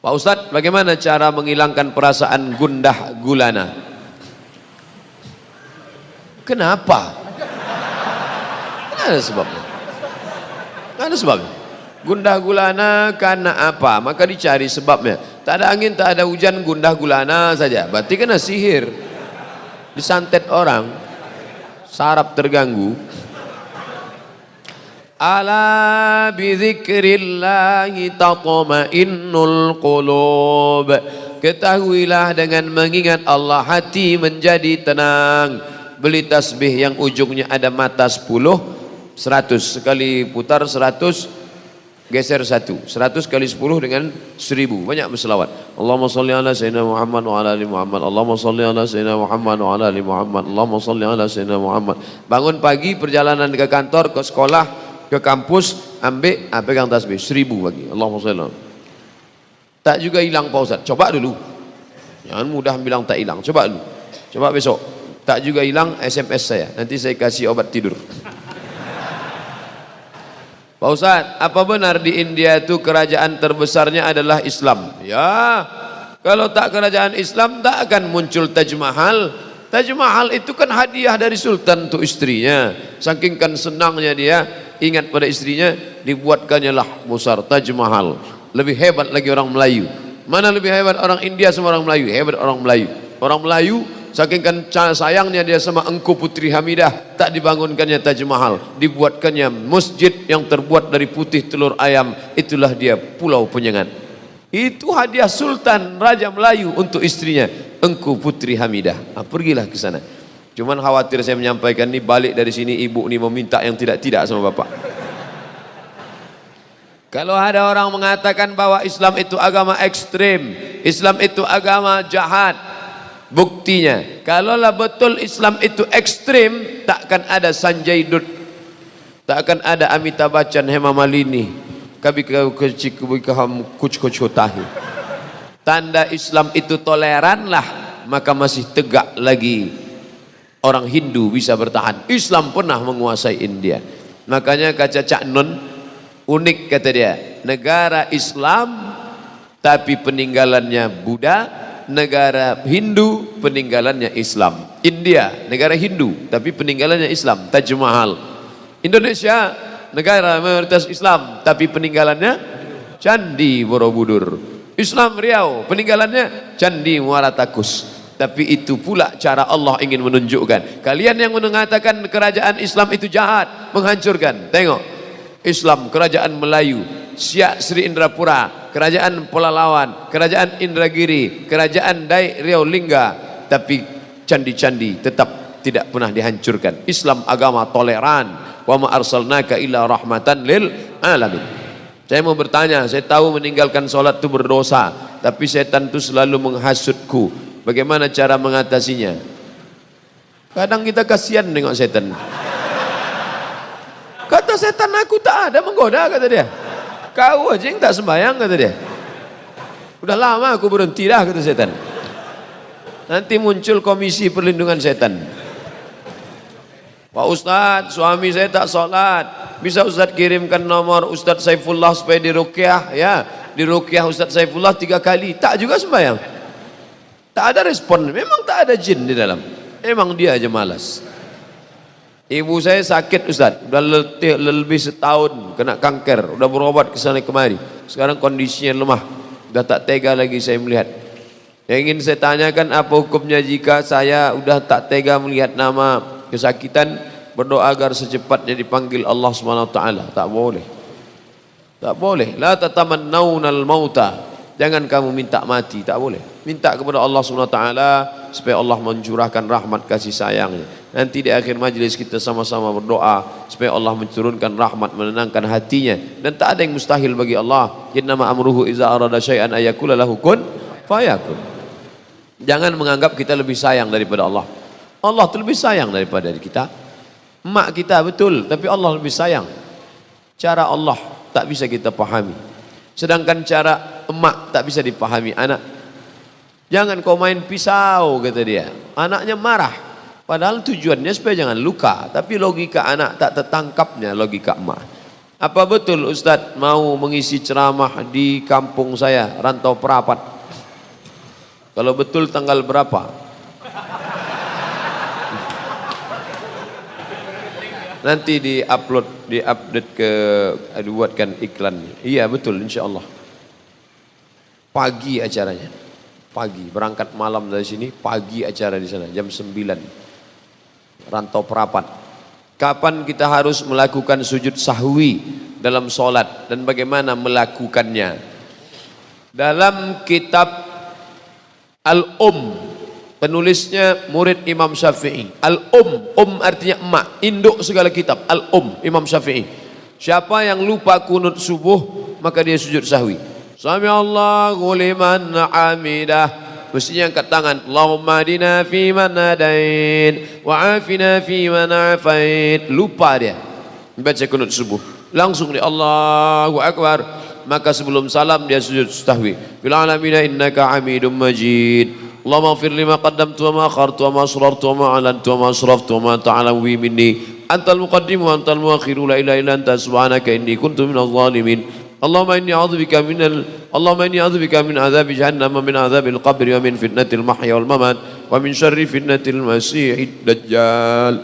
Pak Ustadz, bagaimana cara menghilangkan perasaan gundah gulana? Kenapa? Tidak ada sebabnya. Tidak ada sebabnya. Gundah gulana karena apa? Maka dicari sebabnya. Tak ada angin, tak ada hujan, gundah gulana saja. Berarti kena sihir. Disantet orang. Saraf terganggu. Ala bizikrillahi tatma'innul qulub. Ketahuilah dengan mengingat Allah hati menjadi tenang. Beli tasbih yang ujungnya ada mata 10, 100 sekali putar 100, geser 1, 100 kali 10 dengan 1000. Banyak berselawat. Allahumma salli ala sayyidina Muhammad wa ala ali Muhammad. Allahumma salli ala sayyidina Muhammad wa ala ali Muhammad. Allahumma salli ala sayyidina Muhammad. Bangun pagi, perjalanan ke kantor, ke sekolah, ke kampus, ambil, pegang tasbih 1000 lagi. Allahumma salli. Tak juga hilang Pak Ustaz. Coba dulu. Jangan mudah bilang tak hilang. Coba dulu. Coba besok. Tak juga hilang, SMS saya. Nanti saya kasih obat tidur. Pak Ustaz, apa benar di India itu kerajaan terbesarnya adalah Islam? Ya, kalau tak kerajaan Islam tak akan muncul Taj Mahal. Taj Mahal itu kan hadiah dari Sultan untuk istrinya. Saking kan senangnya dia ingat pada istrinya, dibuatkannya lah besar Taj Mahal. Lebih hebat lagi orang Melayu. Mana lebih hebat orang India sama orang Melayu? Hebat orang Melayu. Orang Melayu saking kan sayangnya dia sama Engku Putri Hamidah, tak dibangunkannya Taj Mahal, dibuatkannya masjid yang terbuat dari putih telur ayam. Itulah dia Pulau Penyengat. Itu hadiah Sultan Raja Melayu untuk istrinya Engku Putri Hamidah. Pergilah ke sana. Cuman khawatir saya menyampaikan ni, balik dari sini ibu ni meminta yang tidak-tidak sama bapak. Kalau ada orang mengatakan bahwa Islam itu agama ekstrim, Islam itu agama jahat, buktinya, kalaulah betul Islam itu ekstrim, takkan ada Sanjay Dutt, takkan ada Amitabh Bachchan, Hema Malini, tanda Islam itu toleranlah, maka masih tegak lagi orang Hindu bisa bertahan. Islam pernah menguasai India. Makanya kaca Cak Nun unik kata dia, negara Islam tapi peninggalannya Buddha, negara Hindu peninggalannya Islam. India negara Hindu tapi peninggalannya Islam, Taj Mahal. Indonesia negara mayoritas Islam tapi peninggalannya Candi Borobudur. Islam Riau peninggalannya Candi Muara Takus. Tapi itu pula cara Allah ingin menunjukkan. Kalian yang mengatakan kerajaan Islam itu jahat, menghancurkan, tengok Islam, kerajaan Melayu, Siak Sri Indrapura, kerajaan Pelalawan, kerajaan Indragiri, kerajaan Dai Riau Lingga, tapi candi-candi tetap tidak pernah dihancurkan. Islam agama toleran. Wa ma arsalnaka illa rahmatan lil alamin. Saya mau bertanya, saya tahu meninggalkan sholat itu berdosa, tapi setan itu selalu menghasutku. Bagaimana cara mengatasinya? Kadang kita kasihan nengok setan. Kata setan, aku tak ada menggoda, kata dia. Kau aja yang tak sembahyang, kata dia. Udah lama aku berhenti dah, kata setan. Nanti muncul komisi perlindungan setan. Pak Ustadz, suami saya tak sholat, bisa Ustadz kirimkan nomor Ustadz Saifullah supaya diruqyah? Ya, diruqyah Ustadz Saifullah 3 kali, tak juga sembahyang. Tak ada respon, memang tak ada jin di dalam, memang dia aja malas. Ibu saya sakit Ustaz, udah letih lebih setahun, kena kanker, udah berobat ke sana kemari. Sekarang kondisinya lemah, udah tak tega lagi saya melihat. Yang ingin saya tanyakan, apa hukumnya jika saya udah tak tega melihat nama kesakitan, berdoa agar secepatnya dipanggil Allah SWT? Tak boleh. Tak boleh. La tatamannawnal mauta. Jangan kamu minta mati, tak boleh. Minta kepada Allah SWT supaya Allah mencurahkan rahmat kasih sayangnya. Nanti di akhir majlis kita sama-sama berdoa supaya Allah mencurahkan rahmat, menenangkan hatinya. Dan tak ada yang mustahil bagi Allah. Innama amruhu iza arada syai'an ayakula lahu kun fayakun. Jangan menganggap kita lebih sayang daripada Allah. Allah itu lebih sayang daripada kita. Emak kita betul, tapi Allah lebih sayang. Cara Allah tak bisa kita pahami. Sedangkan cara emak tak bisa dipahami anak. Jangan kau main pisau, kata dia. Anaknya marah, padahal tujuannya supaya jangan luka, tapi logika anak tak tertangkapnya logika emak. Apa betul Ustadz mau mengisi ceramah di kampung saya, Rantau Perapat? Kalau betul tanggal berapa? Nanti di-upload, di-update ke, dibuatkan iklannya. Iya betul, insya Allah. Pagi acaranya, pagi, berangkat malam dari sini, pagi acara di sana, jam 9. Rantau Perapat. Kapan kita harus melakukan sujud sahwi dalam sholat dan bagaimana melakukannya? Dalam kitab penulisnya murid Imam Syafi'i. Artinya emak, induk segala kitab. Imam Syafi'i. Siapa yang lupa kunut subuh maka dia sujud sahwi. Sami Allahu liman hamidah. Mestinya angkat tangan. Allahumma adina fi man hadain wa afina fi man afait. Lupa dia baca kunut subuh, langsung dia Allahu Akbar. Maka sebelum salam dia sujud sahwi. Fil alamina innaka hamidum majid. Allahumma ighfir lima qaddamtu wa ma akhartu wa ma asrartu wa ma alantu wa ma asraftu wa ma ta'lamu bi minni antal muqaddimu wa antal muakhiru la ilaha illa anta subhanaka inni kuntu minadh dhalimin. Allahumma inni a'udzubika min adzabi jahannam wa min adzabil qabri wa min fitnatil mahya wal mamat wa min syarri fitnatil masiihid dajjal.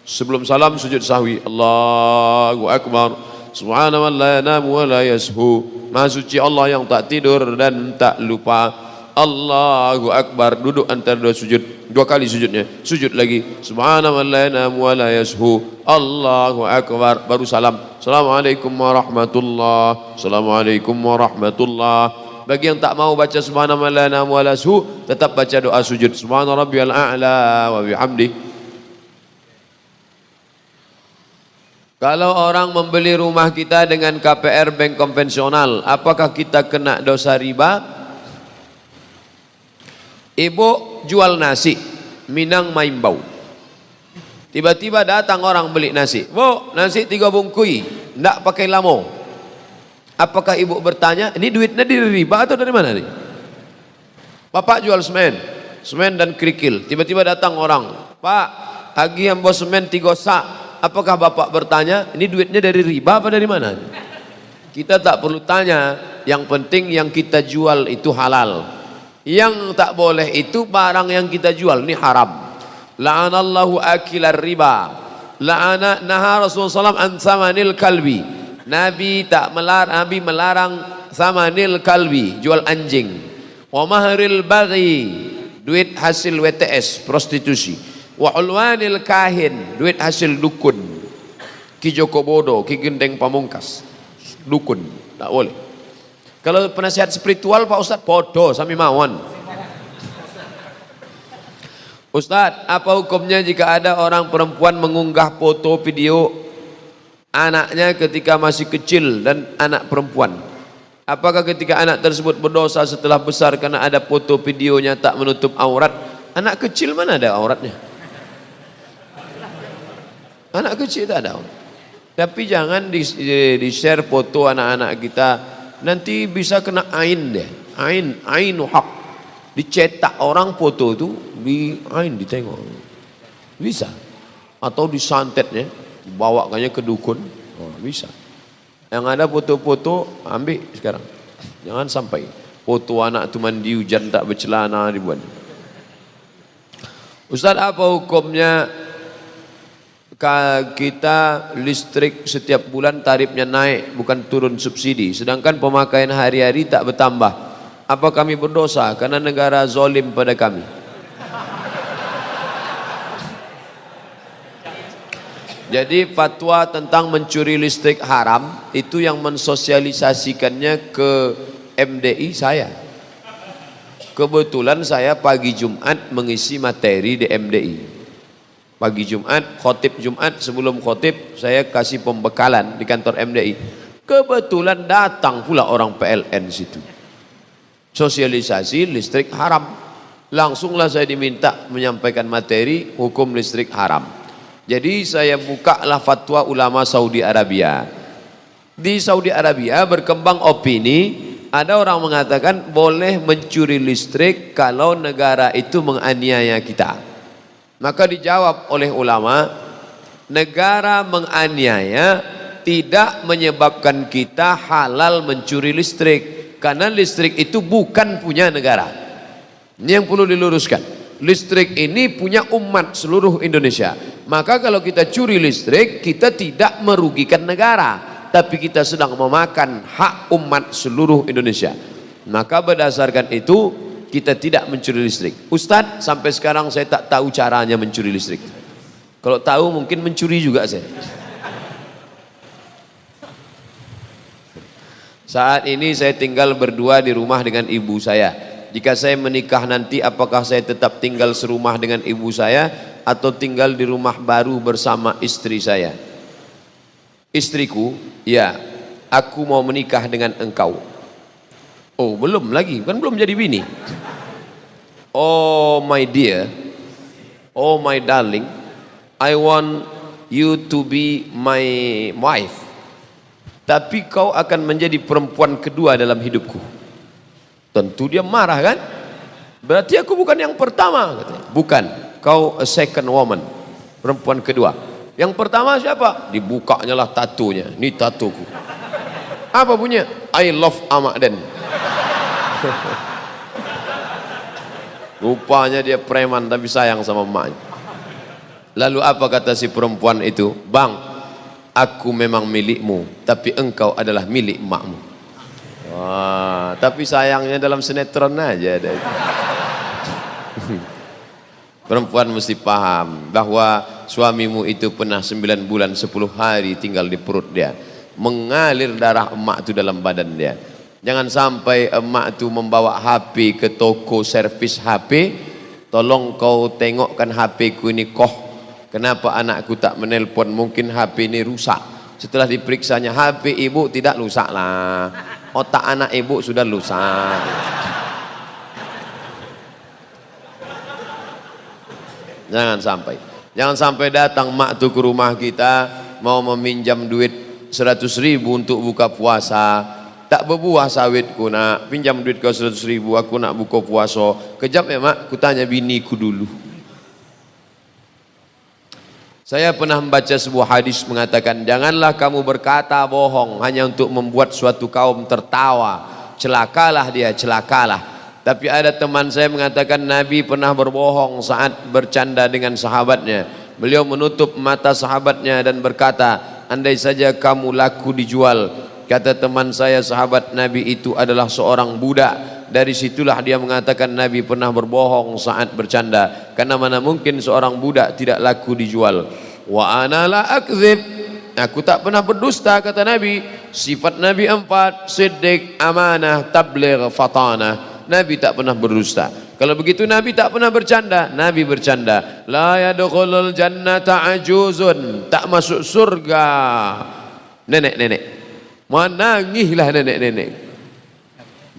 Sebelum salam sujud sahwi. Allahu Akbar. Subhana man la yanamu wa la yashu. Maha suci Allah yang tak tidur dan tak lupa. Allahu Akbar. Duduk antara dua sujud, dua kali sujudnya, sujud lagi. Subhana man la yanamu wa la yashu. Allahu Akbar. Baru salam. Assalamualaikum warahmatullah. Assalamualaikum warahmatullah. Bagi yang tak mau baca subhana man la yanamu wa la yashu, tetap baca doa sujud. Subhana rabbiyal a'la wa bihamdi. Kalau orang membeli rumah kita dengan KPR bank konvensional, apakah kita kena dosa riba? Ibu jual nasi, Minang Maimbau. Tiba-tiba datang orang beli nasi. Bu, nasi 3 bungkui, ndak pakai lamo. Apakah ibu bertanya, ini duitnya dari riba atau dari mana nih? Bapak jual semen dan kerikil. Tiba-tiba datang orang, Pak, agi yang bos semen 3 sak. Apakah bapak bertanya, ini duitnya dari riba apa dari mana? Kita tak perlu tanya, yang penting yang kita jual itu halal. Yang tak boleh itu barang yang kita jual, ini haram. La'anallahu akilar riba. La'ana naha Rasulullah SAW an samanil kalbi. Nabi melarang samanil kalbi, jual anjing. Wa mahril baghi, duit hasil WTS, prostitusi. Wa ulwanil kahin, duit hasil dukun. Ki Joko Bodo, Ki Gendeng Pamungkas, dukun, tak boleh. Kalau penasihat spiritual Pak Ustadz, podo sami mawon. Ustadz, apa hukumnya jika ada orang perempuan mengunggah foto video anaknya ketika masih kecil dan anak perempuan? Apakah ketika anak tersebut berdosa setelah besar karena ada foto videonya tak menutup aurat? Anak kecil mana ada auratnya? Anak kecil tak ada aurat. Tapi jangan di-share foto anak-anak kita. Nanti bisa kena ain deh, ainu hak, dicetak orang foto itu di ain, ditengok bisa, atau disantetnya dibawakannya ke dukun, bisa. Yang ada foto-foto ambil sekarang, jangan sampai foto anak tu mandi hujan tak bercelana dibuat. Ustaz, apa hukumnya kita listrik setiap bulan tarifnya naik bukan turun subsidi, sedangkan pemakaian hari-hari tak bertambah? Apa kami berdosa karena negara zalim pada kami? Jadi fatwa tentang mencuri listrik haram itu yang mensosialisasikannya ke MDI saya. Kebetulan saya pagi Jumat mengisi materi di MDI. Pagi Jumat, khotib Jumat, sebelum khotib saya kasih pembekalan di kantor MDI. Kebetulan datang pula orang PLN situ. Sosialisasi listrik haram. Langsunglah saya diminta menyampaikan materi hukum listrik haram. Jadi saya bukalah fatwa ulama Saudi Arabia. Di Saudi Arabia berkembang opini, ada orang mengatakan boleh mencuri listrik kalau negara itu menganiaya kita. Maka dijawab oleh ulama, negara menganiaya tidak menyebabkan kita halal mencuri listrik, karena listrik itu bukan punya negara. Ini yang perlu diluruskan. Listrik ini punya umat seluruh Indonesia. Maka kalau kita curi listrik, kita tidak merugikan negara, tapi kita sedang memakan hak umat seluruh Indonesia. Maka berdasarkan itu kita tidak mencuri listrik. Ustadz, sampai sekarang saya tak tahu caranya mencuri listrik. Kalau tahu mungkin mencuri juga saya. Saat ini saya tinggal berdua di rumah dengan ibu saya. Jika saya menikah nanti, apakah saya tetap tinggal serumah dengan ibu saya atau tinggal di rumah baru bersama istri saya? Istriku, ya, aku mau menikah dengan engkau. Oh, belum lagi, kan belum jadi bini. Oh my dear, oh my darling, I want you to be my wife. Tapi kau akan menjadi perempuan kedua dalam hidupku. Tentu dia marah kan? Berarti aku bukan yang pertama, katanya. Bukan, kau a second woman, perempuan kedua. Yang pertama siapa? Dibukanya lah tatonya. Ini tatoku. Apa punya? I love Amaden. Rupanya dia preman tapi sayang sama emaknya. Lalu apa kata si perempuan itu? Bang, aku memang milikmu, tapi engkau adalah milik emakmu. Wah, tapi sayangnya dalam sinetron aja ada. Perempuan mesti paham bahwa suamimu itu pernah 9 bulan 10 hari tinggal di perut dia, mengalir darah emak itu dalam badan dia. Jangan sampai emak itu membawa HP ke toko servis HP, tolong kau tengokkan HP ku ini koh, kenapa anakku tak menelpon, mungkin HP ini rusak. Setelah diperiksanya, HP ibu tidak rusak lah, otak anak ibu sudah rusak. Jangan sampai datang mak tuh ke rumah kita mau meminjam duit 100.000 untuk buka puasa, tak berbuah sawitku nak, pinjam duit kau 100.000, aku nak buka puasa. Kejap ya mak, ku tanya biniku dulu. Saya pernah membaca sebuah hadis mengatakan, janganlah kamu berkata bohong hanya untuk membuat suatu kaum tertawa. Celakalah dia, celakalah. Tapi ada teman saya mengatakan Nabi pernah berbohong saat bercanda dengan sahabatnya. Beliau menutup mata sahabatnya dan berkata, andai saja kamu laku dijual. Kata teman saya, sahabat Nabi itu adalah seorang budak. Dari situlah dia mengatakan Nabi pernah berbohong saat bercanda, karena mana mungkin seorang budak tidak laku dijual. Wa ana la akdzib, aku tak pernah berdusta, kata Nabi. Sifat Nabi 4, siddiq, amanah, tabligh, fatanah. Nabi tak pernah berdusta. Kalau begitu Nabi tak pernah bercanda. Nabi bercanda, la yadkhulul jannata ajuzun, tak masuk surga nenek-nenek. Menangislah nenek-nenek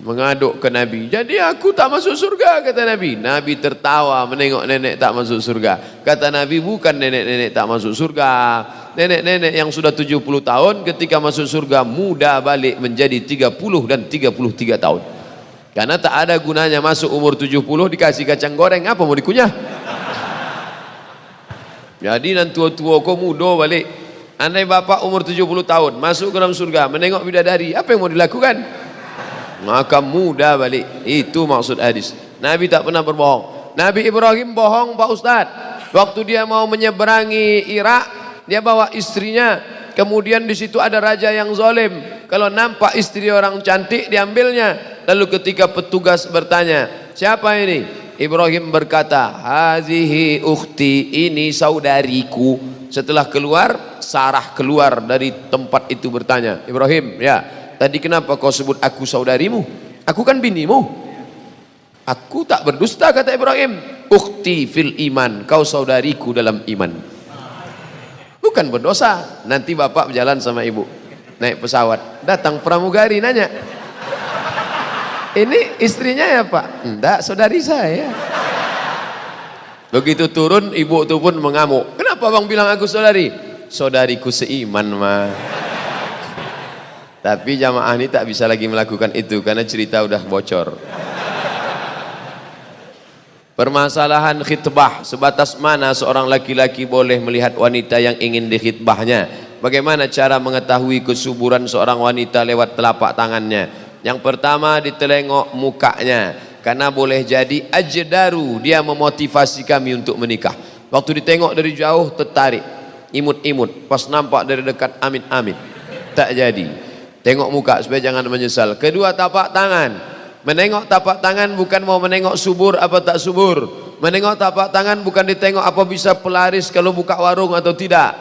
mengaduk ke Nabi. Jadi aku tak masuk surga, kata Nabi. Nabi tertawa menengok nenek tak masuk surga. Kata Nabi, bukan nenek-nenek tak masuk surga, nenek-nenek yang sudah 70 tahun ketika masuk surga muda balik menjadi 30 dan 33 tahun. Karena tak ada gunanya masuk umur 70 dikasih kacang goreng, apa mau dikunyah? Jadi nanti tua-tua kau muda balik. Andai bapak umur 70 tahun masuk ke dalam surga menengok bidadari, apa yang mau dilakukan? Maka muda balik. Itu maksud hadis. Nabi tak pernah berbohong. Nabi Ibrahim bohong Pak Ustaz. Waktu dia mau menyeberangi Irak, dia bawa istrinya. Kemudian di situ ada raja yang zalim. Kalau nampak istri orang cantik diambilnya. Lalu ketika petugas bertanya, siapa ini? Ibrahim berkata, hazihi ukhti, ini saudariku. Setelah keluar, Sarah keluar dari tempat itu bertanya, Ibrahim, ya, tadi kenapa kau sebut aku saudarimu? Aku kan binimu. Aku tak berdusta, kata Ibrahim. Ukhti fil iman, kau saudariku dalam iman. Bukan berdosa. Nanti bapak berjalan sama ibu, naik pesawat, datang pramugari nanya, ini istrinya ya pak? Enggak, saudari saya. Begitu turun, ibu itu pun mengamuk. Kenapa bang bilang aku saudari? Saudariku seiman mah. Tapi jamaah ini tak bisa lagi melakukan itu karena cerita udah bocor. Permasalahan khitbah, sebatas mana seorang laki-laki boleh melihat wanita yang ingin dikhitbahnya. Bagaimana cara mengetahui kesuburan seorang wanita lewat telapak tangannya? Yang pertama, ditelengok mukanya, karena boleh jadi ajdaru, dia memotivasi kami untuk menikah. Waktu ditengok dari jauh tertarik, imut-imut, pas nampak dari dekat amit-amit, tak jadi. Tengok muka supaya jangan menyesal. Kedua, tapak tangan. Menengok tapak tangan bukan mau menengok subur apa tak subur. Menengok tapak tangan bukan ditengok apa bisa pelaris kalau buka warung atau tidak.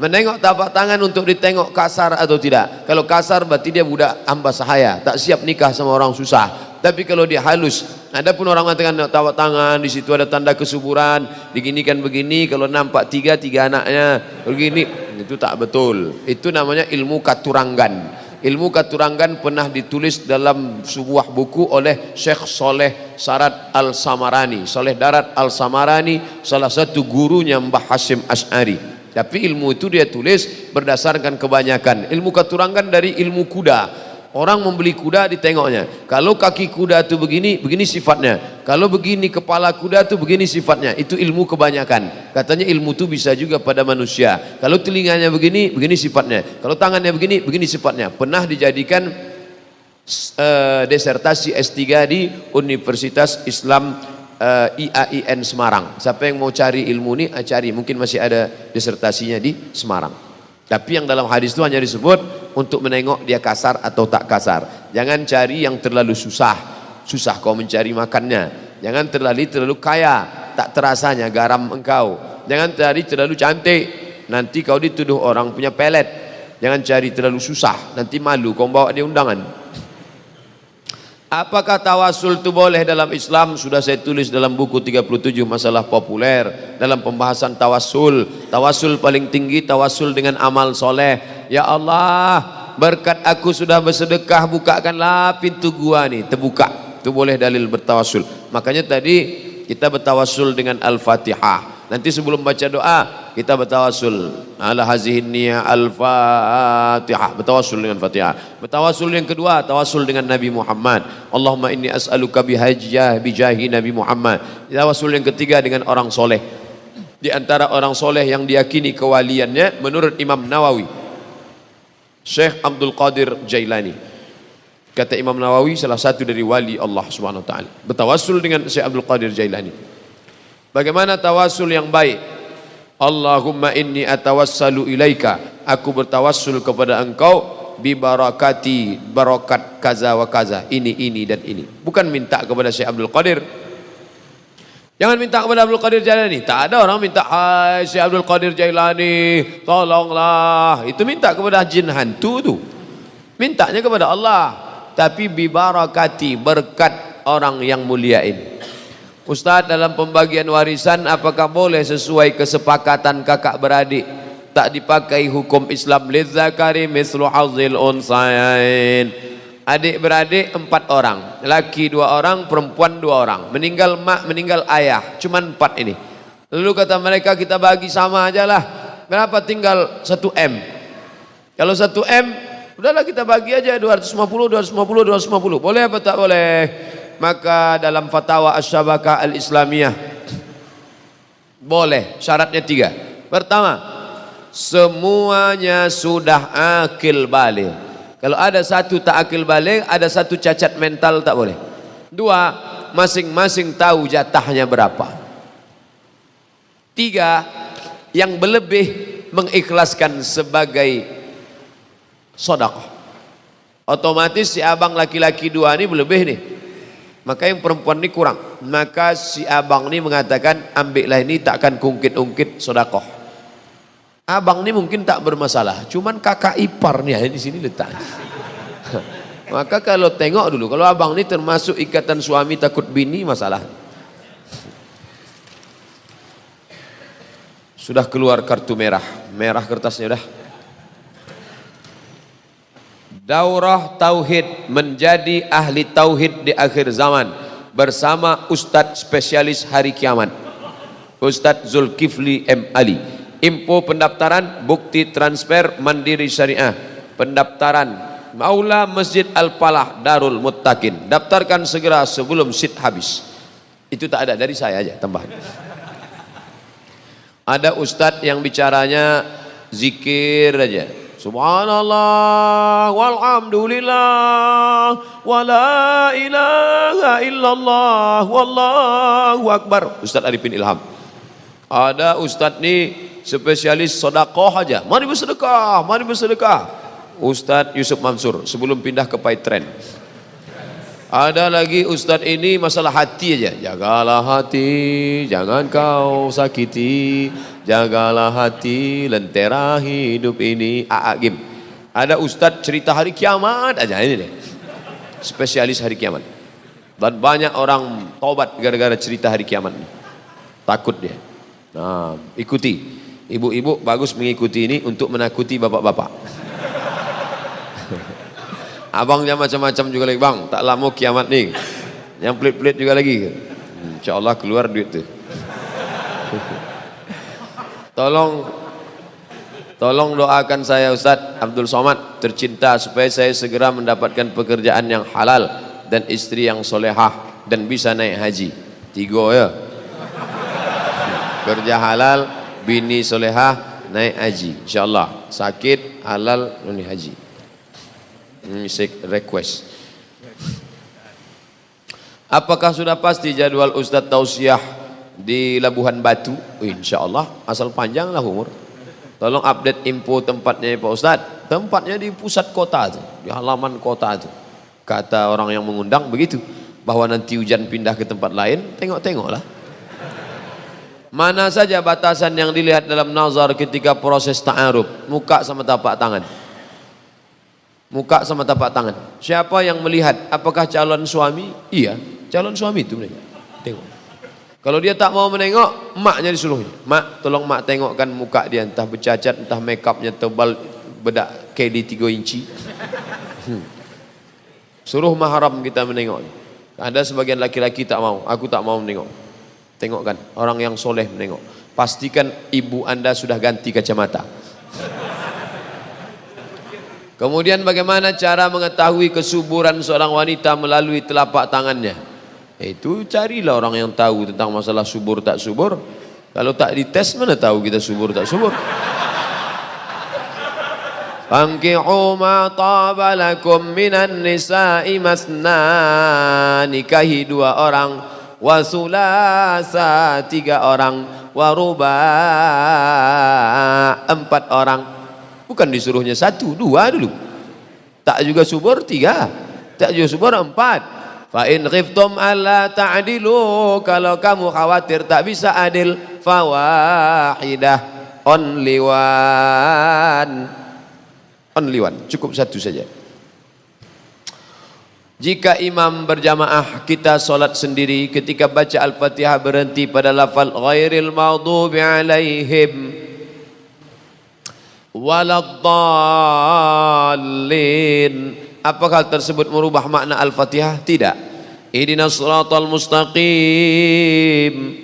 Menengok tapak tangan untuk ditengok kasar atau tidak. Kalau kasar berarti dia budak hamba sahaya, tak siap nikah sama orang susah. Tapi kalau dia halus, ada pun orang mengatakan tapak tangan di situ ada tanda kesuburan, diginikan begini, kalau nampak tiga anaknya begini, itu tak betul. Itu namanya ilmu katurangan. Ilmu katurangan pernah ditulis dalam sebuah buku oleh Syekh Soleh Sarat Al-Samarani. Soleh Darat Al-Samarani salah satu gurunya Mbah Hasyim Asy'ari. Tapi ilmu itu dia tulis berdasarkan kebanyakan. Ilmu katurangan dari ilmu kuda. Orang membeli kuda ditengoknya. Kalau kaki kuda itu begini, begini sifatnya. Kalau begini kepala kuda itu begini sifatnya. Itu ilmu kebanyakan. Katanya ilmu itu bisa juga pada manusia. Kalau telinganya begini, begini sifatnya. Kalau tangannya begini, begini sifatnya. Pernah dijadikan disertasi S3 di Universitas Islam IAIN Semarang. Siapa yang mau cari ilmu ini, cari. Mungkin masih ada disertasinya di Semarang. Tapi yang dalam hadis itu hanya disebut untuk menengok dia kasar atau tak kasar. Jangan cari yang terlalu susah. Susah kau mencari makannya. Jangan terlalu kaya, tak terasanya garam engkau. Jangan cari terlalu cantik, nanti kau dituduh orang punya pelet. Jangan cari terlalu susah, nanti malu kau bawa dia undangan. Apakah tawasul itu boleh dalam Islam? Sudah saya tulis dalam buku 37 masalah populer. Dalam pembahasan tawasul, tawasul paling tinggi tawasul dengan amal soleh. Ya Allah, berkat aku sudah bersedekah, bukakanlah pintu gua nih, terbuka. Itu boleh dalil bertawasul. Makanya tadi kita bertawasul dengan Al-Fatihah. Nanti sebelum baca doa kita bertawasul ala hazihin niyah al-Fatihah, bertawasul dengan Fatihah. Bertawasul yang kedua, tawasul dengan Nabi Muhammad. Allahumma inni as'aluka bijahi Nabi Muhammad. Tawasul yang ketiga dengan orang soleh. Di antara orang soleh yang diyakini kewaliannya menurut Imam Nawawi, Syekh Abdul Qadir Jailani. Kata Imam Nawawi salah satu dari wali Allah Subhanahu wa taala. Bertawasul dengan Syekh Abdul Qadir Jailani. Bagaimana tawasul yang baik? Allahumma inni atawassalu ilaika, aku bertawassul kepada engkau bi barakati, barakat kaza wa kaza, ini dan ini. Bukan minta kepada Syekh Abdul Qadir. Jangan minta kepada Abdul Qadir Jailani. Tak ada orang minta, hai Syekh Abdul Qadir Jailani tolonglah. Itu minta kepada jin hantu tu. Mintanya kepada Allah. Tapi bi barakati, berkat orang yang mulia ini. Ustaz, dalam pembagian warisan apakah boleh sesuai kesepakatan kakak beradik? Tak dipakai hukum Islam. Lidzakari mislu hazzil unsayain. Adik beradik 4 orang, laki 2 orang, perempuan 2 orang. Meninggal mak, meninggal ayah, cuman 4 ini. Lalu kata mereka, kita bagi sama aja lah. Berapa tinggal 1 M? Kalau 1 M, udahlah kita bagi aja 250. Boleh apa tak boleh? Maka dalam fatwa Asy-Syabakah Al-Islamiyah boleh, syaratnya 3. Pertama, semuanya sudah akil baligh. Kalau ada satu tak akil baligh, ada satu cacat mental, tak boleh. 2, masing-masing tahu jatahnya berapa. 3, yang berlebih mengikhlaskan sebagai sedekah. Otomatis si abang laki-laki 2 ini berlebih nih. Maka yang perempuan ini kurang. Maka si abang ini mengatakan, ambillah ini, takkan kungkit-ungkit sedekah. Abang ini mungkin tak bermasalah, cuman kakak iparnya di sini letak. Maka kalau tengok dulu, kalau abang ini termasuk ikatan suami takut bini, masalah. Sudah keluar kartu merah, merah kertasnya udah. Daurah Tauhid, menjadi ahli Tauhid di akhir zaman bersama Ustadz spesialis hari kiamat, Ustadz Zulkifli M. Ali. Info pendaftaran, bukti transfer Mandiri Syariah. Pendaftaran Maula Masjid Al-Falah Darul Muttaqin. Daftarkan segera sebelum seat habis. Itu tak ada, dari saya aja tambahan. Ada Ustadz yang bicaranya zikir aja. Subhanallah walhamdulillah wala ilaha illallah wallahu akbar. Ustaz Arifin Ilham. Ada ustaz nih spesialis sedekah aja. Mari bersedekah, mari bersedekah. Ustaz Yusuf Mansur sebelum pindah ke Paitren. Ada lagi ustaz ini masalah hati aja. Jagalah hati, jangan kau sakiti. Jagalah hati, lentera hidup ini. A'agim. Ada ustaz cerita hari kiamat aja ini deh. Spesialis hari kiamat. Dan banyak orang tobat gara-gara cerita hari kiamat. Takut dia. Nah, ikuti. Ibu-ibu bagus mengikuti ini untuk menakuti bapak-bapak. Abangnya macam-macam juga lagi, bang. Tak lama kiamat nih. Yang pelit-pelit juga lagi. Insya Allah keluar duit tuh. Tolong doakan saya Ustaz Abdul Somad tercinta supaya saya segera mendapatkan pekerjaan yang halal dan istri yang solehah dan bisa naik haji. 3 ya. Kerja halal, bini solehah, naik haji. Insyaallah. Sakit, halal, naik haji. Ini request. Apakah sudah pasti jadwal Ustaz tausiah di Labuhan Batu? Insyaallah, asal panjang lah umur. Tolong update info tempatnya Pak Ustaz. Tempatnya di pusat kota tuh, di halaman kota tuh. Kata orang yang mengundang begitu, bahwa nanti hujan pindah ke tempat lain, tengok-tengoklah. Mana saja batasan yang dilihat dalam nazar ketika proses ta'aruf? Muka sama tapak tangan. Muka sama tapak tangan. Siapa yang melihat? Apakah calon suami? Iya, calon suami itu mereka. Tengok. Kalau dia tak mau menengok, maknya disuruhnya. Mak, tolong mak tengokkan muka dia, entah bercacat, entah makeupnya tebal, bedak KD 3 inci. Suruh mahram kita menengok. Ada sebagian laki-laki tak mau, aku tak mau menengok. Tengokkan, orang yang soleh menengok. Pastikan ibu anda sudah ganti kacamata. Kemudian bagaimana cara mengetahui kesuburan seorang wanita melalui telapak tangannya? Itu carilah orang yang tahu tentang masalah subur tak subur. Kalau tak dites mana tahu kita subur tak subur. Fankihu ma taba lakum minan nisa'i masna, nikahi 2 orang, wa sulasa 3 orang, wa ruba 4 orang. Bukan disuruhnya 1, 2 dulu. Tak juga subur 3, tak juga subur 4. Fa in khiftum alla ta'dilu, kalau kamu khawatir tak bisa adil, fawahidah, only one, cukup 1 saja. Jika imam berjamaah, kita solat sendiri, ketika baca Al-Fatihah berhenti pada lafal ghairil maghdubi alaihim waladdallin, apakah hal tersebut merubah makna Al-Fatihah? Tidak. Ihdinas siratal mustaqim,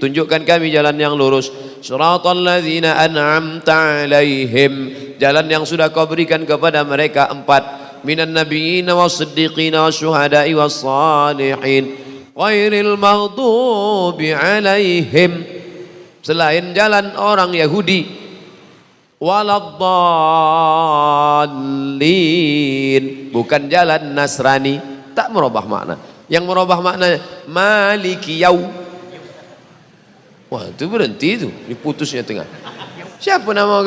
tunjukkan kami jalan yang lurus. Siratal ladzina an'amta alaihim, jalan yang sudah kau berikan kepada mereka 4. Minan nabiyyin was-siddiqin wasyuhada'i was-salihin ghairil maghdubi alaihim, selain jalan orang Yahudi, waladdallin, bukan jalan Nasrani. Tak merubah makna. Yang merubah makna maliki yaum. Wah, itu berhenti itu, diputusnya tengah. Siapa nama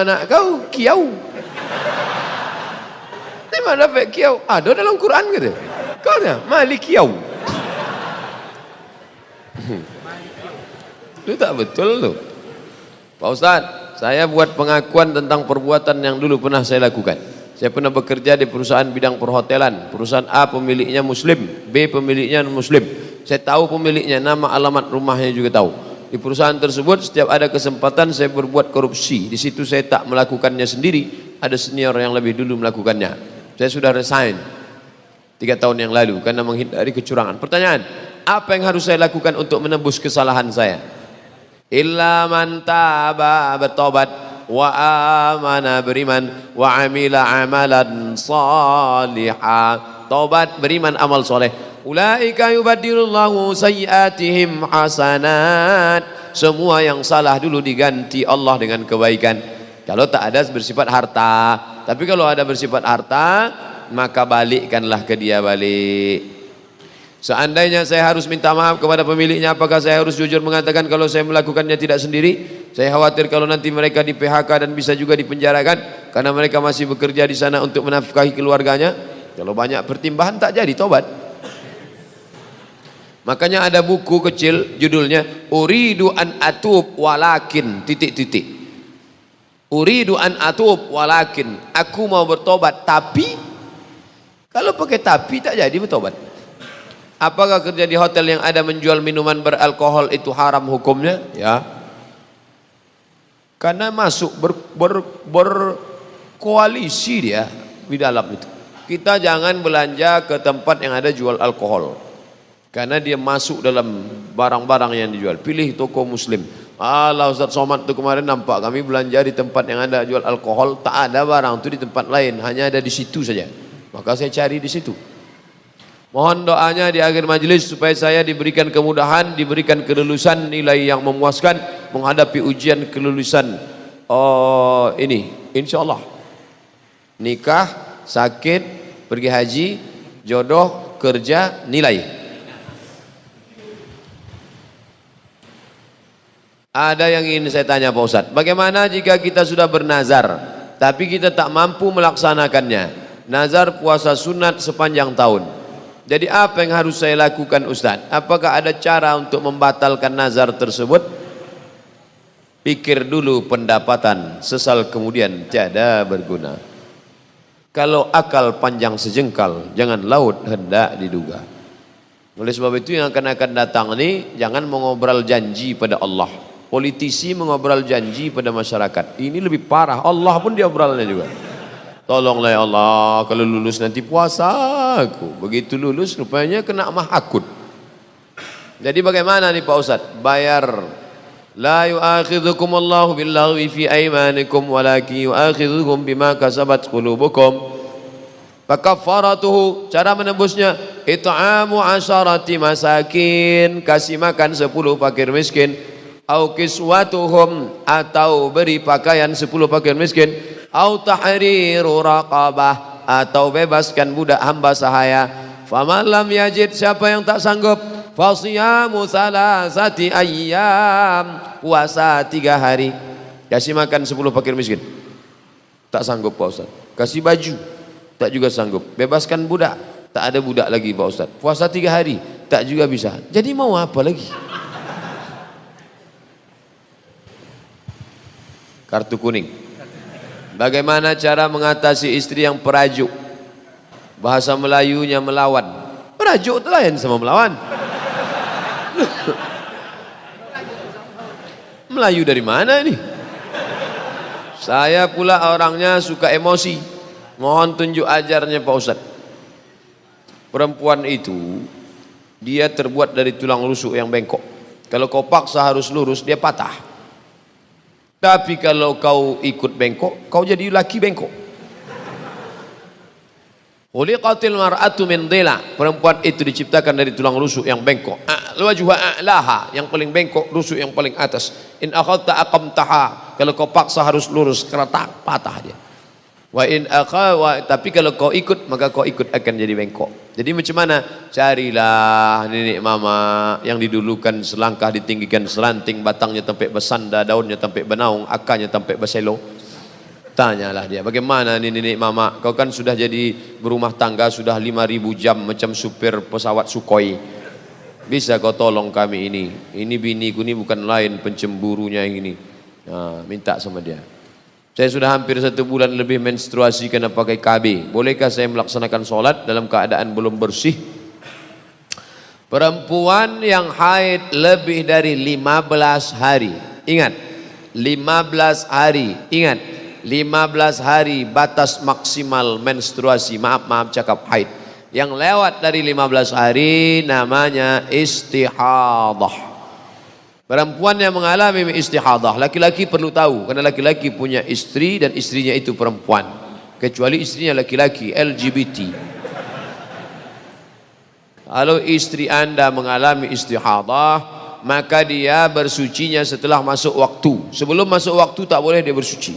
anak kau? Kiyau. Di mana dapat kiyau? Ada dalam Quran gitu. Kau dia maliki yaum. Itu tak betul tuh. Pak Ustaz, saya buat pengakuan tentang perbuatan yang dulu pernah saya lakukan. Saya pernah bekerja di perusahaan bidang perhotelan. Perusahaan A pemiliknya Muslim, B pemiliknya Muslim. Saya tahu pemiliknya, nama, alamat rumahnya juga tahu. Di perusahaan tersebut setiap ada kesempatan saya berbuat korupsi. Di situ saya tak melakukannya sendiri, ada senior yang lebih dulu melakukannya. Saya sudah resign 3 tahun yang lalu karena menghindari kecurangan. Pertanyaan, apa yang harus saya lakukan untuk menebus kesalahan saya? Illa man taba, bertobat, wa amana, beriman, wa amila amalan salihah, taubat, beriman, amal soleh. Ulaika yubaddilullahu sayyiatihim hasanat, semua yang salah dulu diganti Allah dengan kebaikan. Kalau tak ada bersifat harta. Tapi kalau ada bersifat harta, maka balikkanlah ke dia balik. Seandainya saya harus minta maaf kepada pemiliknya, apakah saya harus jujur mengatakan kalau saya melakukannya tidak sendiri? Saya khawatir kalau nanti mereka di PHK dan bisa juga dipenjarakan karena mereka masih bekerja di sana untuk menafkahi keluarganya. Kalau banyak pertimbangan tak jadi tobat. Makanya ada buku kecil judulnya Uridu an atub walakin titik-titik. Uridu an atub walakin, aku mau bertobat tapi, kalau pakai tapi tak jadi bertobat. Apakah kerja di hotel yang ada menjual minuman beralkohol itu haram hukumnya? Ya. Karena masuk berkoalisi dia di dalam itu. Kita jangan belanja ke tempat yang ada jual alkohol. Karena dia masuk dalam barang-barang yang dijual. Pilih toko muslim. Allah Ustaz Somad itu kemarin nampak kami belanja di tempat yang ada jual alkohol. Tak ada barang itu di tempat lain. Hanya ada di situ saja. Maka saya cari di situ. Mohon doanya di akhir majelis supaya saya diberikan kemudahan, diberikan kelulusan nilai yang memuaskan menghadapi ujian kelulusan ini. InsyaAllah. Nikah, sakit, pergi haji, jodoh, kerja, nilai. Ada yang ingin saya tanya Pak Ustadz, bagaimana jika kita sudah bernazar tapi kita tak mampu melaksanakannya? Nazar puasa sunat sepanjang tahun. Jadi apa yang harus saya lakukan Ustadz? Apakah ada cara untuk membatalkan nazar tersebut? Pikir dulu pendapatan, sesal kemudian tiada berguna. Kalau akal panjang sejengkal, jangan laut hendak diduga. Oleh sebab itu yang akan datang ini, jangan mengobrol janji pada Allah. Politisi mengobrol janji pada masyarakat. Ini lebih parah, Allah pun diobrolnya juga. Tolonglah ya Allah, kalau lulus nanti puasa aku. Begitu lulus rupanya kena mahakut. Jadi bagaimana nih Pak Ustadz? Bayar. La yu'akhidhukum Allahu billaghwi fi aymanikum walakin yu'akhidhukum bima kasabat qulubukum. Fakaffaratuhu, cara menembusnya it'amu 'asharati masakin, kasih makan 10 fakir miskin. Au kiswatuhum, atau beri pakaian 10 fakir miskin. Au tahriru raqabah, atau bebaskan budak hamba sahaya. Faman lam yajid, siapa yang tak sanggup, fasiyamu salasati ayyam, puasa 3 hari. Kasih makan 10 fakir miskin, tak sanggup Pak Ustaz. Kasih baju, tak juga sanggup. Bebaskan budak, tak ada budak lagi Pak Ustaz. Puasa 3 hari, tak juga bisa. Jadi mau apa lagi? Kartu kuning. Bagaimana cara mengatasi istri yang perajuk? Bahasa Melayunya melawan. Perajuk itu lain sama melawan. Melayu dari mana ini? Saya pula orangnya suka emosi. Mohon tunjuk ajarnya Pak Ustadz. Perempuan itu dia terbuat dari tulang rusuk yang bengkok. Kalau kau paksa harus lurus, dia patah. Tapi kalau kau ikut bengkok, kau jadi laki bengkok. Khuliqatil mar'atu min dhila, perempuan itu diciptakan dari tulang rusuk yang bengkok. Wajhuha a'laha, yang paling bengkok, rusuk yang paling atas. In akhadta aqamtaha, kalau kau paksa harus lurus, keretak, patah dia. Tapi kalau kau ikut, maka kau ikut akan jadi bengkok. Jadi macam mana? Carilah nenek mama yang didulukan selangkah ditinggikan selanting, batangnya sampai bersanda, daunnya sampai benaung, akarnya sampai berselo. Tanyalah dia, bagaimana ini nenek mama? Kau kan sudah jadi berumah tangga sudah 5.000 jam macam supir pesawat Sukhoi. Bisa kau tolong kami ini? Ini biniku ini bukan lain pencemburunya yang ini. Nah, minta sama dia. Saya sudah hampir 1 bulan lebih menstruasi karena pakai KB. Bolehkah saya melaksanakan sholat dalam keadaan belum bersih? Perempuan yang haid lebih dari 15 hari. Ingat, 15 hari. Ingat, 15 hari batas maksimal menstruasi. Maaf cakap haid. Yang lewat dari 15 hari namanya istihadah. Perempuan yang mengalami istihadah, laki-laki perlu tahu karena laki-laki punya istri dan istrinya itu perempuan, kecuali istrinya laki-laki LGBT. Kalau istri Anda mengalami istihadah, maka dia bersucinya setelah masuk waktu. Sebelum masuk waktu tak boleh dia bersuci.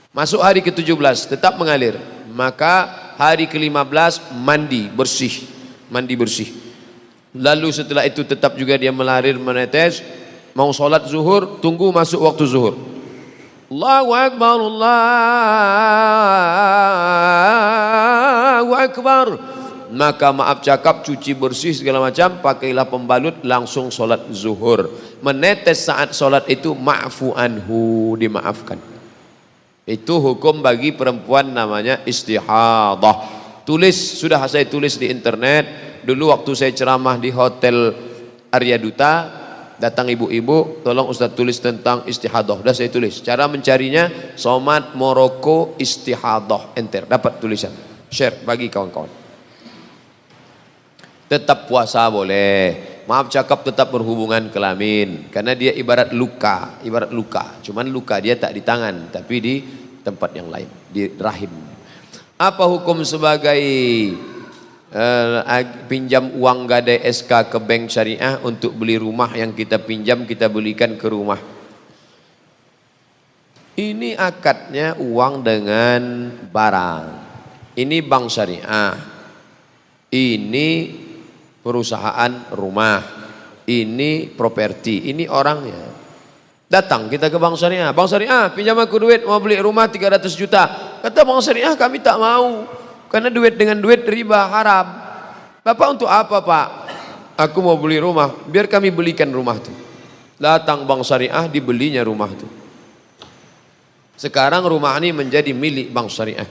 Masuk hari ke-17 tetap mengalir, maka hari ke-15 mandi bersih, mandi bersih. Lalu setelah itu tetap juga dia mengalir menetes. Mau sholat zuhur, tunggu masuk waktu zuhur. Allahu Akbar, Allahu Akbar. Maka maaf cakap, cuci bersih segala macam, pakailah pembalut, langsung sholat zuhur. Menetes saat sholat itu ma'fu anhu, dimaafkan. Itu hukum bagi perempuan namanya istihadah. Tulis, sudah saya tulis di internet. Dulu waktu saya ceramah di Hotel Arya Duta, datang ibu-ibu, tolong Ustaz tulis tentang istihadah. Sudah saya tulis. Cara mencarinya, Somat Moroko istihadah, enter, dapat tulisan. Share bagi kawan-kawan. Tetap puasa boleh. Maaf cakap tetap berhubungan kelamin, karena dia ibarat luka, ibarat luka. Cuman luka dia tak di tangan, tapi di tempat yang lain, di rahim. Apa hukum sebagai pinjam uang gadai SK ke bank syariah untuk beli rumah yang kita pinjam, kita belikan ke rumah? Ini akadnya uang dengan barang. Ini bank syariah. Ini perusahaan rumah. Ini properti. Ini orangnya. Datang kita ke bank syariah. Bank syariah, pinjam aku duit mau beli rumah 300 juta. Kata bank syariah, kami tak mau. Karena duit dengan duit riba haram. Bapak untuk apa Pak? Aku mau beli rumah, biar kami belikan rumah itu. Datang bank syariah, dibelinya rumah itu. Sekarang rumah ini menjadi milik bank syariah.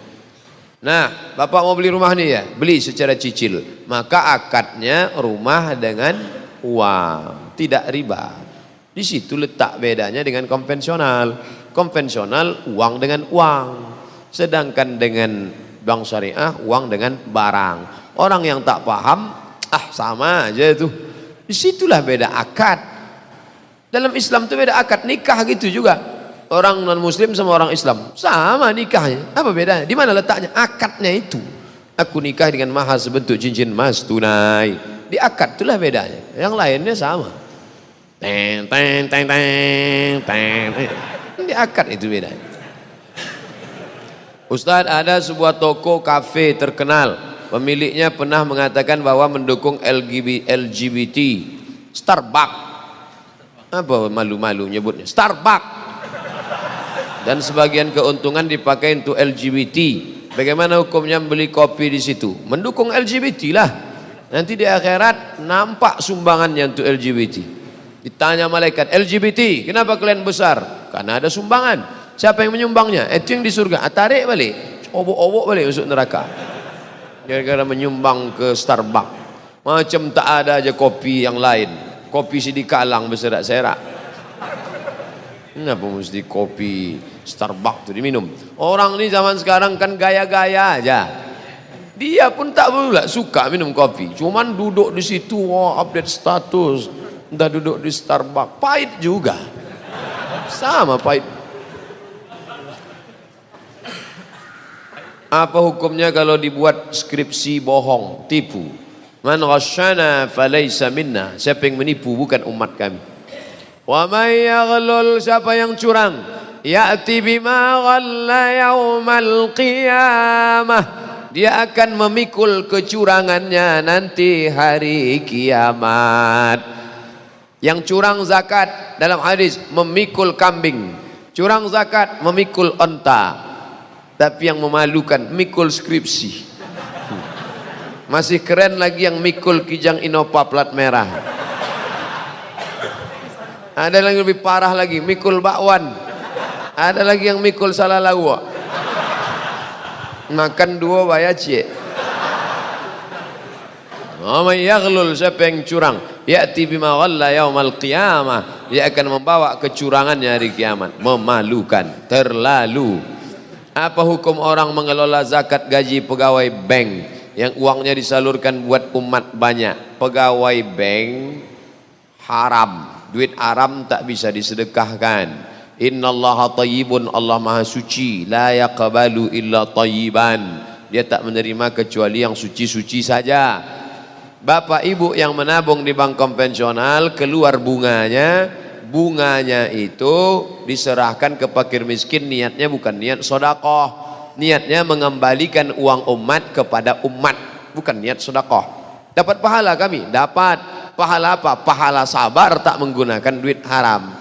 Nah, Bapak mau beli rumah ini ya, beli secara cicil. Maka akadnya rumah dengan uang, tidak riba. Di situ letak bedanya dengan konvensional. Konvensional uang dengan uang. Sedangkan dengan bank syariah uang dengan barang. Orang yang tak paham, sama aja itu. Disitulah beda akad. Dalam Islam itu beda akad, nikah gitu juga. Orang non muslim sama orang Islam sama nikahnya. Apa bedanya? Di mana letaknya? Akadnya itu. Aku nikah dengan mahar sebentuk cincin emas tunai. Di akad itulah bedanya. Yang lainnya sama. Teng teng teng teng teng. Di akad itu bedanya. Ustadz, ada sebuah toko kafe terkenal, pemiliknya pernah mengatakan bahwa mendukung LGBT. Starbucks, apa malu-malu nyebutnya Starbucks, dan sebagian keuntungan dipakai untuk LGBT. Bagaimana hukumnya membeli kopi di situ? Mendukung LGBT lah. Nanti di akhirat nampak sumbangannya untuk LGBT. Ditanya malaikat, LGBT kenapa kalian besar? Karena ada sumbangan. Siapa yang menyumbangnya? Itu yang di surga. Tarik balik, obok-obok balik masuk neraka. Gara-gara menyumbang ke Starbucks. Macam tak ada aja kopi yang lain. Kopi Sidikalang berserak-serak. Kenapa mesti kopi Starbucks itu diminum? Orang ini zaman sekarang kan gaya-gaya aja. Dia pun tak pula suka minum kopi. Cuman duduk di situ, update status. Entah duduk di Starbucks. Pahit juga. Sama pahit. Apa hukumnya kalau dibuat skripsi bohong, tipu? Man ghasyana falaysa minna. Siapa yang menipu bukan umat kami. Wa may yaghlul, siapa yang curang, ya'ti bima ghalla yaumal qiyamah. Dia akan memikul kecurangannya nanti hari kiamat. Yang curang zakat dalam hadis memikul kambing, curang zakat memikul onta. Tapi yang memalukan mikul skripsi. Masih keren lagi yang mikul Kijang Innova plat merah. Ada lagi lebih parah lagi, mikul bakwan. Ada lagi yang mikul salalawa. Makan dua bayar cie. May yaghlul, siapa yang curang, ya'ti bima ghalla yaumal qiyamah. Dia akan membawa kecurangannya hari kiamat. Memalukan, terlalu. Apa hukum orang mengelola zakat gaji pegawai bank yang uangnya disalurkan buat umat banyak? Pegawai bank haram, duit haram tak bisa disedekahkan. Innallaha thayyibun, Allah maha suci, la yaqbalu illa thayyiban. Dia tak menerima kecuali yang suci-suci saja. Bapak ibu yang menabung di bank konvensional, keluar bunganya bunganya itu diserahkan ke fakir miskin, niatnya bukan niat sodakoh, niatnya mengembalikan uang umat kepada umat, bukan niat sodakoh. Dapat pahala kami? Dapat. Pahala apa? Pahala sabar tak menggunakan duit haram.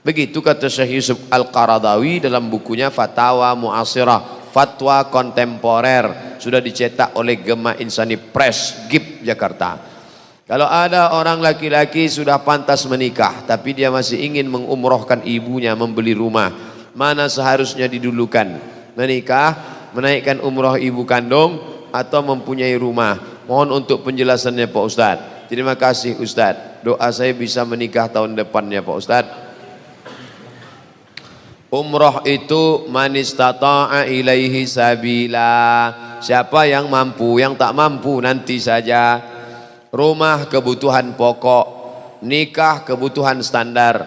Begitu kata Syekh Yusuf Al-Qaradawi dalam bukunya Fatawa Mu'asirah, fatwa kontemporer, sudah dicetak oleh Gema Insani Press, GIP Jakarta. Kalau ada orang laki-laki sudah pantas menikah tapi dia masih ingin mengumrohkan ibunya, membeli rumah, mana seharusnya didulukan? Menikah, menaikkan umroh ibu kandung, atau mempunyai rumah? Mohon untuk penjelasannya Pak Ustadz. Terima kasih Ustadz, doa saya bisa menikah tahun depannya Pak Ustadz. Umroh itu man istata'a ilaihi sabila, siapa yang mampu, yang tak mampu nanti saja. Rumah kebutuhan pokok, nikah kebutuhan standar.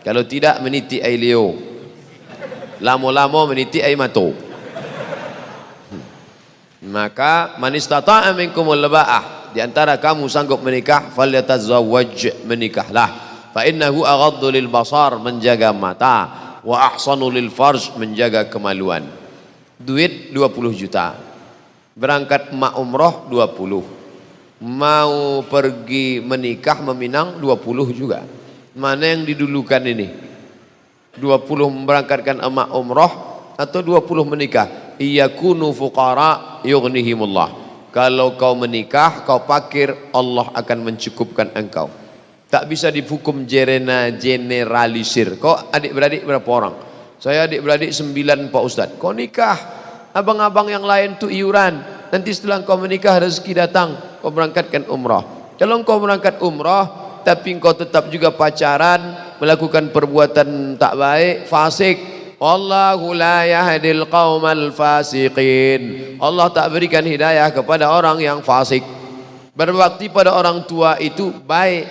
Kalau tidak meniti air leo, lamo-lamo meniti air mato. Maka man istata'a minkumul ba'ah, di antara kamu sanggup menikah, falyatazawwaj, menikahlah. Fa innahu aghaddu lil basar, menjaga mata, wa ahsanu lil farj, menjaga kemaluan. Duit 20 juta, berangkat emak umroh 20, mau pergi menikah meminang 20 juga. Mana yang didulukan ini? 20 memberangkatkan emak umroh atau 20 menikah? Iyakunu fuqara yughnihimullah. Kalau kau menikah, kau fakir, Allah akan mencukupkan engkau. Tak bisa dihukum generalisir. Kau adik-beradik berapa orang? Saya adik-beradik 9 Pak Ustadz. Kau nikah, abang-abang yang lain tuh iuran. Nanti setelah kau menikah rezeki datang, kau berangkatkan umrah. Kalau kau berangkat umrah tapi kau tetap juga pacaran, melakukan perbuatan tak baik, fasik, wallahu la yahdil qaumal fasiqin, Allah tak berikan hidayah kepada orang yang fasik. Berbakti pada orang tua itu baik,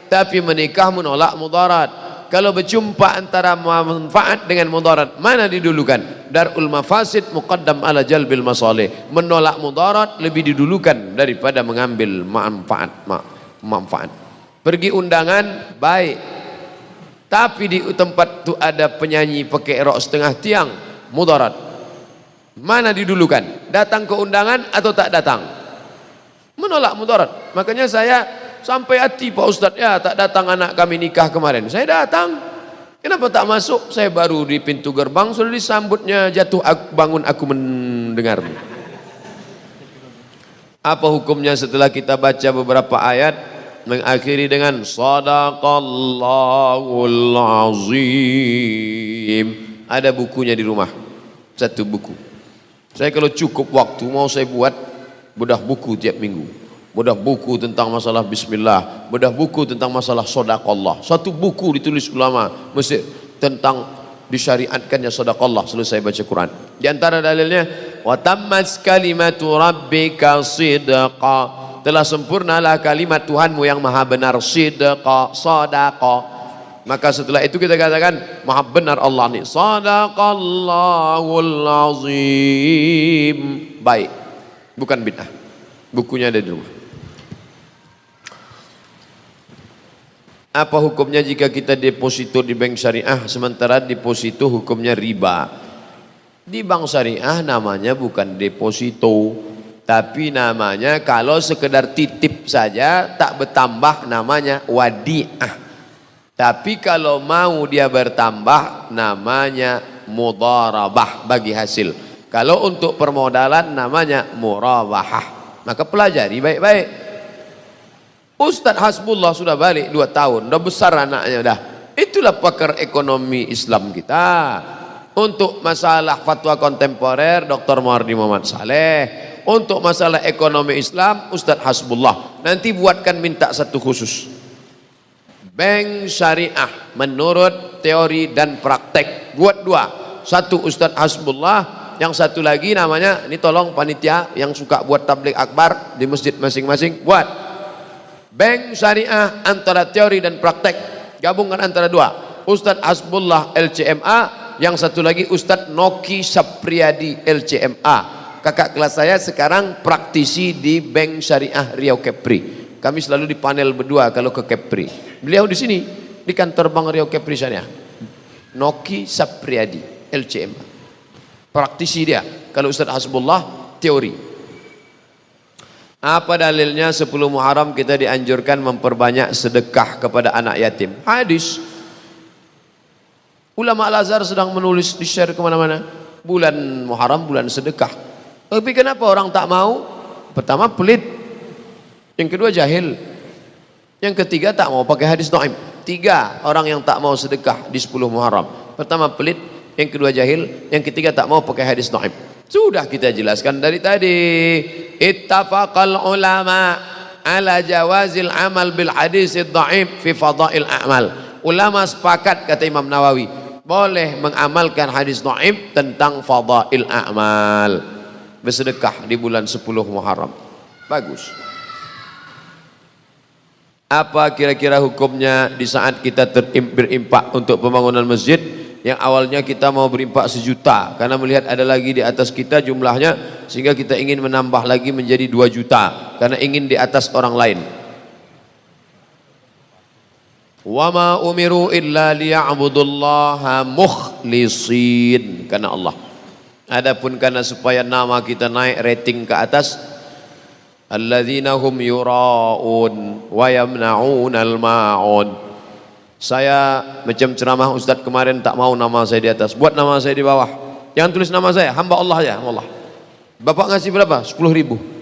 tapi menikah menolak mudarat. Kalau berjumpa antara manfaat dengan mudarat, mana didulukan? Darul mafasid muqaddam ala jalbil masalih. Menolak mudarat lebih didulukan daripada mengambil manfaat. Pergi undangan baik, tapi di tempat itu ada penyanyi pakai rok setengah tiang, mudarat. Mana didulukan? Datang ke undangan atau tak datang? Menolak mudarat. Makanya saya sampai hati Pak Ustadz, ya tak datang anak kami nikah kemarin. Saya datang, kenapa tak masuk? Saya baru di pintu gerbang sudah disambutnya, jatuh bangun aku mendengarmu. Apa hukumnya setelah kita baca beberapa ayat mengakhiri dengan Shadaqallahul Azim? Ada bukunya di rumah, satu buku. Saya kalau cukup waktu mau saya buat bedah buku tiap minggu. Bedah buku tentang masalah bismillah, bedah buku tentang masalah sedekah. Satu buku ditulis ulama Mesir tentang disyariatkannya sedekah selesai baca Quran. Di antara dalilnya, wa tammat kalimatu rabbika sidqa, telah sempurnalah kalimat Tuhanmu yang maha benar, sidqa, sedekah. Maka setelah itu kita katakan maha benar Allah nih, sadaqallahul azim. Baik, bukan bid'ah. Bukunya ada di rumah. Apa hukumnya jika kita deposito di bank syariah sementara deposito hukumnya riba? Di bank syariah namanya bukan deposito, tapi namanya kalau sekedar titip saja tak bertambah namanya wadiah. Tapi kalau mau dia bertambah namanya mudharabah, bagi hasil. Kalau untuk permodalan namanya murabahah. Maka pelajari baik-baik. Ustadz Hasbullah sudah balik 2 tahun, udah besar anaknya dah. Itulah pakar ekonomi Islam kita. Untuk masalah fatwa kontemporer Dr. Muhardi Muhammad Saleh. Untuk masalah ekonomi Islam Ustadz Hasbullah. Nanti buatkan minta satu khusus. Bank syariah menurut teori dan praktek. Buat 2. Satu Ustadz Hasbullah, yang satu lagi namanya, ini tolong panitia yang suka buat tabligh akbar di masjid masing-masing, buat bank syariah antara teori dan praktek, gabungkan antara 2. Ustadz Hasbullah LCMA, yang satu lagi Ustadz Noki Sapriyadi LCMA. Kakak kelas saya sekarang praktisi di Bank Syariah Riau Kepri. Kami selalu di panel berdua kalau ke Kepri. Beliau di sini di kantor Bang Riau Keprisania. Noki Sapriadi, LCM. Praktisi dia. Kalau Ustaz Hasbullah, teori. Apa dalilnya 10 Muharram kita dianjurkan memperbanyak sedekah kepada anak yatim? Hadis. Ulama Al-Azhar sedang menulis, di-share kemana-mana. Bulan Muharram, bulan sedekah. Tapi kenapa orang tak mau? Pertama pelit. Yang kedua jahil. Yang ketiga tak mau pakai hadis dhaif. 3 orang yang tak mau sedekah di 10 Muharram. Pertama pelit, yang kedua jahil, yang ketiga tak mau pakai hadis dhaif. Sudah kita jelaskan dari tadi. Ittafaqal ulama ala jawazil amal bil hadis dhaif fi fadail a'mal. Ulama sepakat, kata Imam Nawawi, boleh mengamalkan hadis dhaif tentang fadail a'mal. Bersedekah di bulan 10 Muharram. Bagus. Apa kira-kira hukumnya di saat kita berimpak untuk pembangunan masjid yang awalnya kita mau berimpak 1 juta karena melihat ada lagi di atas kita jumlahnya sehingga kita ingin menambah lagi menjadi 2 juta karena ingin di atas orang lain. Wa ma umiru illa liya'budullaha mukhlisin, karena Allah. Adapun karena supaya nama kita naik rating ke atas, alladzina hum yura'un wa yamna'unal ma'un. Saya macam ceramah Ustaz kemarin tak mau nama saya di atas, buat nama saya di bawah. Jangan tulis nama saya, hamba Allah ya, Allah. Bapak ngasih berapa? 10.000.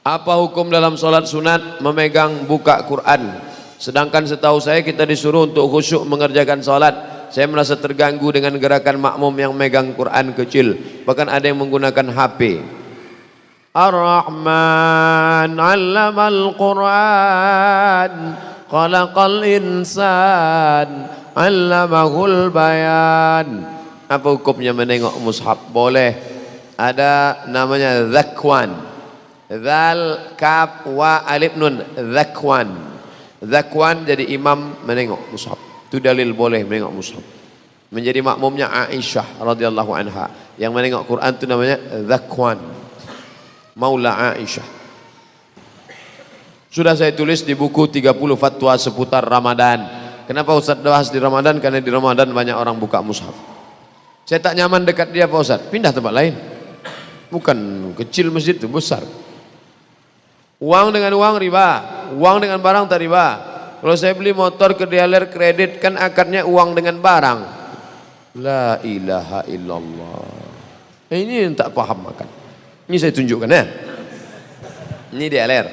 Apa hukum dalam sholat sunat memegang buka Quran? Sedangkan setahu saya kita disuruh untuk khusyuk mengerjakan sholat. Saya merasa terganggu dengan gerakan makmum yang megang Quran kecil. Bahkan ada yang menggunakan HP. Ar-Rahman 'allamal Quran, khalaqal insan, 'allamahul bayan. Apa hukumnya menengok mushaf? Boleh. Ada namanya zakwan. Zal kaf wa alif nun, zakwan. Zakwan jadi imam menengok mushaf. Itu dalil boleh menengok mushaf. Menjadi makmumnya Aisyah radhiyallahu anha. Yang menengok Quran itu namanya zakwan. Maula Aisyah. Sudah saya tulis di buku 30 fatwa seputar Ramadan. Kenapa Ustaz bahas di Ramadan? Karena di Ramadan banyak orang buka mushaf. Saya tak nyaman dekat dia Pak Ustaz, pindah tempat lain. Bukan kecil masjid itu, besar. Uang dengan uang riba, uang dengan barang tak riba. Kalau saya beli motor ke dealer kredit kan akarnya uang dengan barang. La ilaha illallah. Ini yang tak paham makan. Ini saya tunjukkan ya. Ini dealer.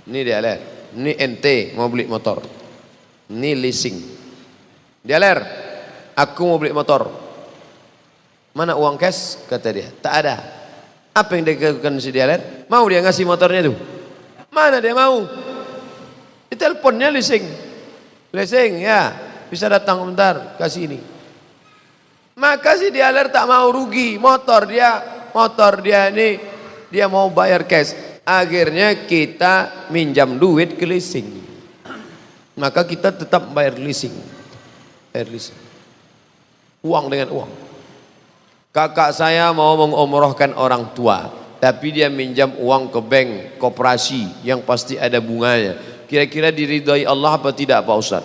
Ini dealer. Ini ente mau beli motor. Ini leasing. Dealer, aku mau beli motor. Mana uang cash? Kata dia. Tak ada. Apa yang dia lakukan si dealer? Mau dia ngasih motornya tuh? Mana dia mau? Di teleponnya leasing. Leasing ya. Bisa datang bentar. Kasih ini. Maka si dealer tak mau rugi. Motor dia ini dia mau bayar cash. Akhirnya kita minjam duit ke leasing. Maka kita tetap bayar leasing. Bayar leasing. Uang dengan uang. Kakak saya mau mengumrohkan orang tua, tapi dia minjam uang ke bank koperasi yang pasti ada bunganya. Kira-kira diridhai Allah apa tidak Pak Ustaz?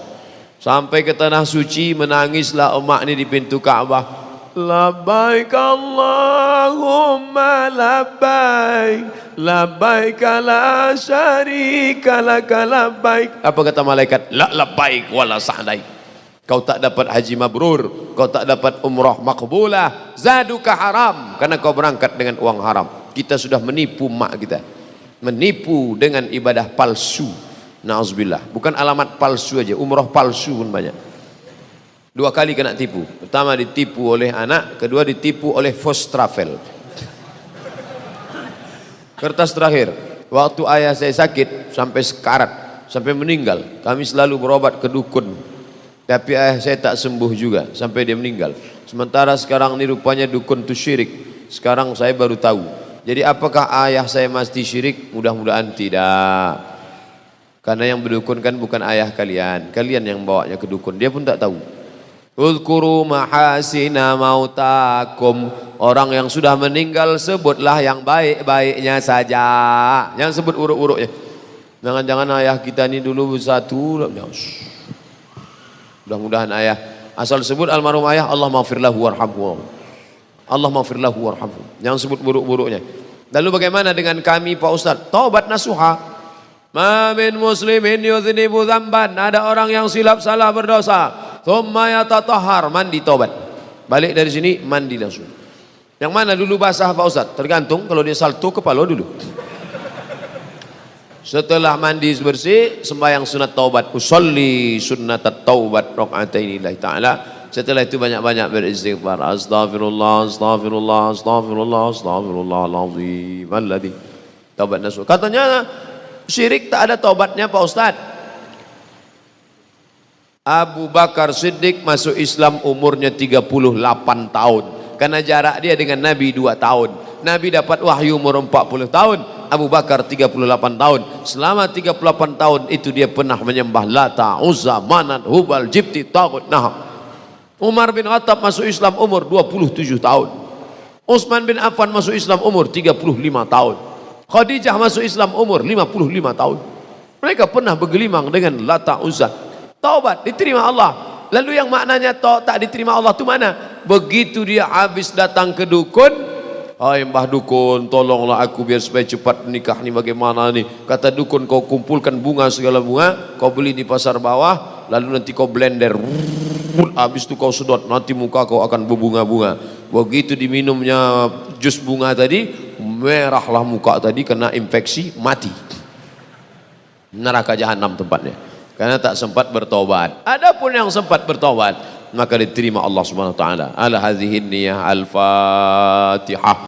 Sampai ke tanah suci menangislah emak ini di pintu Ka'bah. Labbaik Allahumma labbaik, labbaik la syarika laka labbaik. Apa kata malaikat? La labbaik wala sa'daik. Kau tak dapat haji mabrur, kau tak dapat umrah makbulah, zaduka haram, karena kau berangkat dengan uang haram. Kita sudah menipu mak kita, menipu dengan ibadah palsu. Na'udzubillah. Bukan alamat palsu aja, umrah palsu pun banyak. 2 kali kena tipu. Pertama ditipu oleh anak, kedua ditipu oleh first travel. Kertas terakhir, waktu ayah saya sakit sampai sekarat, sampai meninggal, kami selalu berobat ke dukun. Tapi ayah saya tak sembuh juga sampai dia meninggal. Sementara sekarang ini rupanya dukun itu syirik. Sekarang saya baru tahu. Jadi apakah ayah saya mesti syirik? Mudah-mudahan tidak. Karena yang berdukun kan bukan ayah kalian. Kalian yang bawanya ke dukun. Dia pun tak tahu. Uzkuru mahasina mautakum. Orang yang sudah meninggal sebutlah yang baik-baiknya saja. Jangan sebut uruk-uruknya. Jangan-jangan ayah kita ini dulu satu. Mudah-mudahan ayah asal sebut almarhum ayah, Allah maghfirlahu warhamhu. Allah maghfirlahu warhamhu. Jangan sebut buruk-buruknya. Lalu bagaimana dengan kami Pak Ustaz? Taubat nasuha. Ma min muslimin yudhnibu dzamban. Ada orang yang silap salah berdosa. Tsumma yatatahhar, mandi taubat. Balik dari sini mandi langsung. Yang mana dulu basah Pak Ustaz? Tergantung, kalau dia salto kepala dulu. Setelah mandi bersih, sembahyang sunat taubat. Usolli sunnatat taubat rakaataini lillahi ta'ala. Setelah itu banyak-banyak beristighfar. Astaghfirullah, astaghfirullah, astaghfirullah, astaghfirullahaladzim alladzi. Taubat nasuh. Katanya syirik tak ada taubatnya Pak Ustaz. Abu Bakar Siddiq masuk Islam umurnya 38 tahun. Karena jarak dia dengan Nabi 2 tahun. Nabi dapat wahyu umur 40 tahun. Abu Bakar 38 tahun. Selama 38 tahun itu dia pernah menyembah Lata, Uzza, Manat, Hubal, Jibti, Tagut, Nahab. Umar bin Khattab masuk Islam umur 27 tahun. Utsman bin Affan masuk Islam umur 35 tahun. Khadijah masuk Islam umur 55 tahun. Mereka pernah bergelimang dengan Lata, Uzza. Taubat diterima Allah. Lalu yang maknanya tak diterima Allah itu mana? Begitu dia habis datang ke dukun, hai Mbah Dukun, tolonglah aku biar supaya cepat nikah nih, bagaimana nih? Kata dukun, kau kumpulkan bunga, segala bunga, kau beli di pasar bawah, lalu nanti kau blender, habis itu kau sedot, nanti muka kau akan berbunga-bunga. Begitu diminumnya jus bunga tadi, merahlah muka tadi, kena infeksi, mati. Neraka jahanam tempatnya. Karena tak sempat bertobat. Adapun yang sempat bertobat, maka diterima Allah Subhanahu wa taala. Ala hadhihi niyah al-Fatihah.